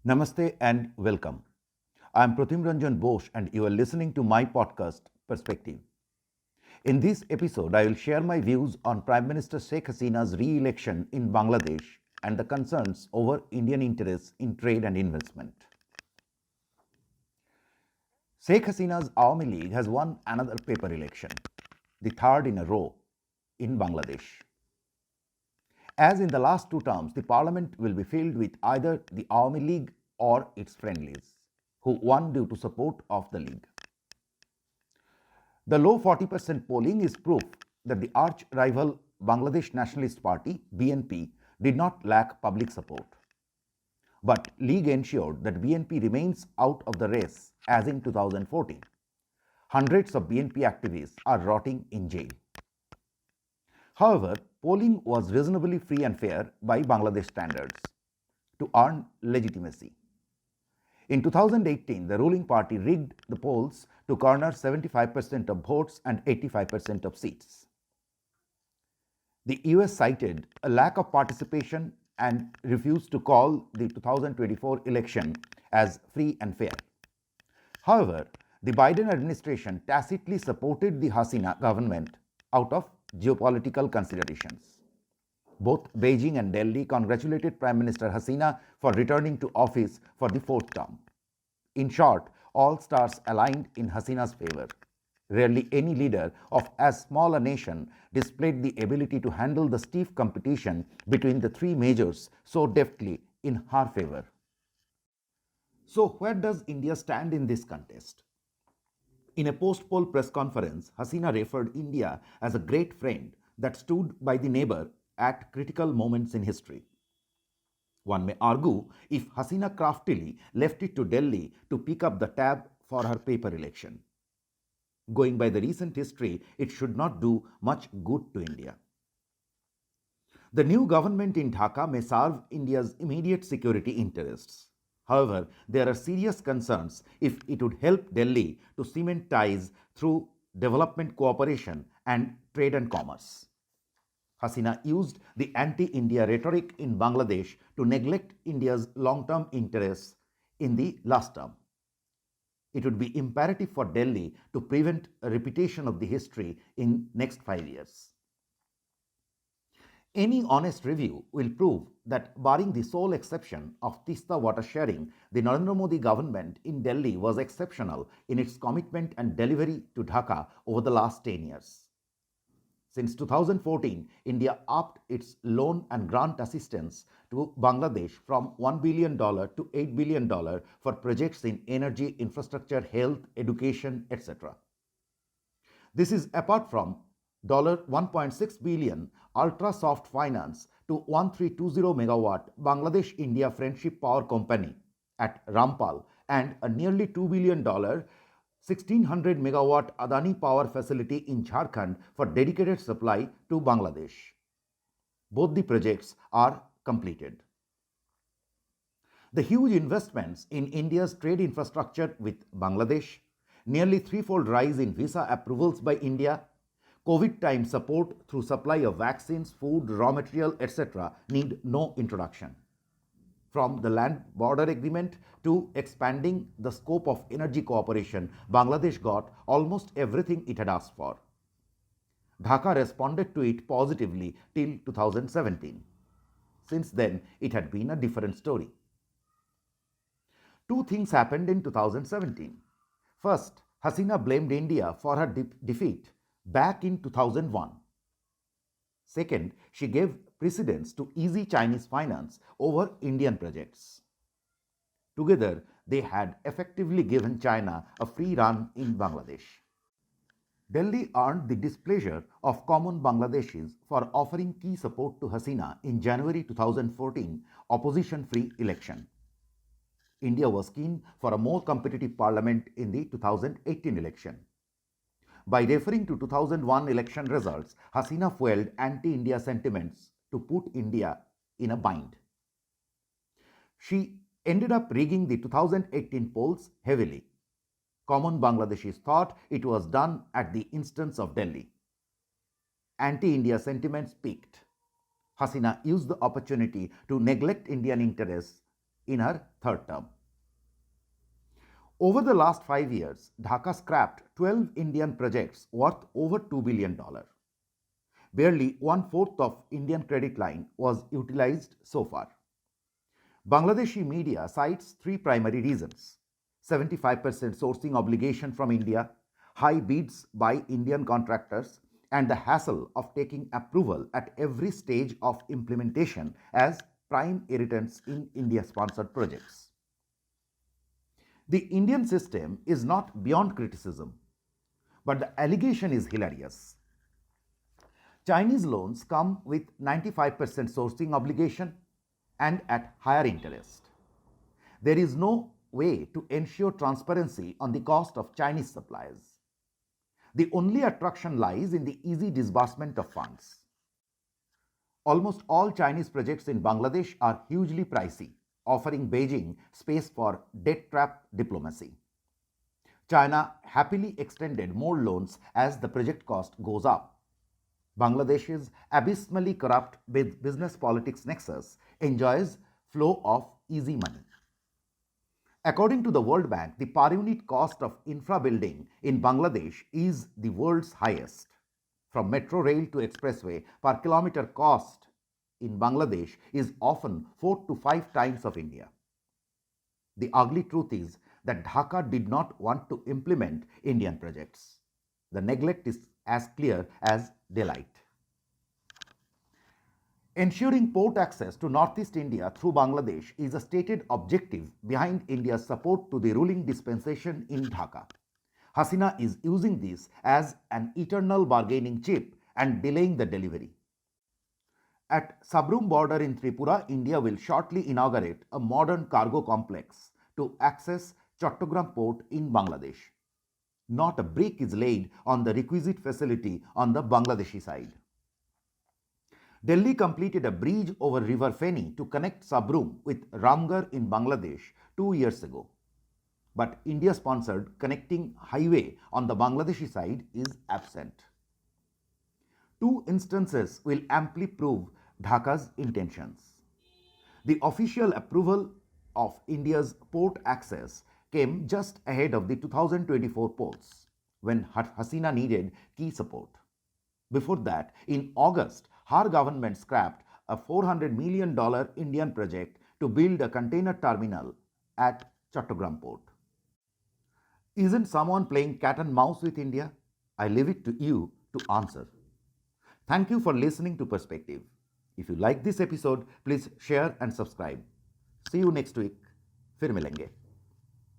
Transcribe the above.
Namaste and welcome. I am Pratim Ranjan Bose and you are listening to my podcast Perspective. In this episode, I will share my views on Prime Minister Sheikh Hasina's re-election in Bangladesh and the concerns over Indian interests in trade and investment. Sheikh Hasina's Awami League has won another paper election, the third in a row in Bangladesh. As in the last two terms, the parliament will be filled with either the Awami League or its friendlies, who won due to support of the League. The low 40% polling is proof that the arch rival Bangladesh Nationalist Party, BNP, did not lack public support. But League ensured that BNP remains out of the race as in 2014. Hundreds of BNP activists are rotting in jail. However, polling was reasonably free and fair by Bangladesh standards to earn legitimacy. In 2018, the ruling party rigged the polls to garner 75% of votes and 85% of seats. The US cited a lack of participation and refused to call the 2024 election as free and fair. However, the Biden administration tacitly supported the Hasina government out of geopolitical considerations. Both Beijing and Delhi congratulated Prime Minister Hasina for returning to office for the fourth term. In short, all stars aligned in Hasina's favor. Rarely any leader of as small a nation displayed the ability to handle the stiff competition between the three majors so deftly in her favor. So, where does India stand in this contest? In a post poll press conference, Hasina referred India as a great friend that stood by the neighbor at critical moments in history. One may argue if Hasina craftily left it to Delhi to pick up the tab for her paper election. Going by the recent history, it should not do much good to India. The new government in Dhaka may serve India's immediate security interests. However, there are serious concerns if it would help Delhi to cement ties through development cooperation and trade and commerce. Hasina used the anti-India rhetoric in Bangladesh to neglect India's long-term interests in the last term. It would be imperative for Delhi to prevent a repetition of the history in next 5 years. Any honest review will prove that, barring the sole exception of Tista water sharing, the Narendra Modi government in Delhi was exceptional in its commitment and delivery to Dhaka over the last 10 years. Since 2014, India upped its loan and grant assistance to Bangladesh from $1 billion to $8 billion for projects in energy, infrastructure, health, education, etc. This is apart from $1.6 billion ultra soft finance to 1320 megawatt Bangladesh India Friendship Power Company at Rampal and a nearly $2 billion 1600 megawatt Adani power facility in Jharkhand for dedicated supply to Bangladesh. Both the projects are completed. The huge investments in India's trade infrastructure with Bangladesh, nearly threefold rise in visa approvals by India, COVID time support through supply of vaccines, food, raw material, etc. need no introduction. From the land border agreement to expanding the scope of energy cooperation, Bangladesh got almost everything it had asked for. Dhaka responded to it positively till 2017. Since then, it had been a different story. Two things happened in 2017. First, Hasina blamed India for her defeat back in 2001. Second, she gave precedence to easy Chinese finance over Indian projects. Together, they had effectively given China a free run in Bangladesh. Delhi earned the displeasure of common Bangladeshis for offering key support to Hasina in January 2014 opposition-free election. India was keen for a more competitive parliament in the 2018 election. By referring to 2001 election results, Hasina fueled anti-India sentiments to put India in a bind. She ended up rigging the 2018 polls heavily. Common Bangladeshis thought it was done at the instance of Delhi. Anti-India sentiments peaked. Hasina used the opportunity to neglect Indian interests in her third term. Over the last 5 years, Dhaka scrapped 12 Indian projects worth over $2 billion. Barely one-fourth of Indian credit line was utilized so far. Bangladeshi media cites three primary reasons: 75% sourcing obligation from India, high bids by Indian contractors, and the hassle of taking approval at every stage of implementation as prime irritants in India-sponsored projects. The Indian system is not beyond criticism, but the allegation is hilarious. Chinese loans come with 95% sourcing obligation and at higher interest. There is no way to ensure transparency on the cost of Chinese supplies. The only attraction lies in the easy disbursement of funds. Almost all Chinese projects in Bangladesh are hugely pricey, offering Beijing space for debt trap diplomacy. China happily extended more loans as the project cost goes up. Bangladesh's abysmally corrupt business politics nexus enjoys flow of easy money. According to the World Bank, the per unit cost of infra building in Bangladesh is the world's highest. From metro rail to expressway, per kilometer cost in Bangladesh is often 4 to 5 times of India. The ugly truth is that Dhaka did not want to implement Indian projects. The neglect is as clear as daylight. Ensuring port access to Northeast India through Bangladesh is a stated objective behind India's support to the ruling dispensation in Dhaka. Hasina is using this as an eternal bargaining chip and delaying the delivery. At Sabrum border in Tripura, India will shortly inaugurate a modern cargo complex to access Chattogram port in Bangladesh. Not a brick is laid on the requisite facility on the Bangladeshi side. Delhi completed a bridge over River Feni to connect Sabrum with Ramgarh in Bangladesh 2 years ago. But India-sponsored connecting highway on the Bangladeshi side is absent. Two instances will amply prove Dhaka's intentions. The official approval of India's port access came just ahead of the 2024 polls, when Hasina needed key support. Before that, in August, her government scrapped a $400 million Indian project to build a container terminal at Chattogram port. Isn't someone playing cat and mouse with India? I leave it to you to answer. Thank you for listening to Perspective. If you like this episode, please share and subscribe. See you next week. फिर मिलेंगे.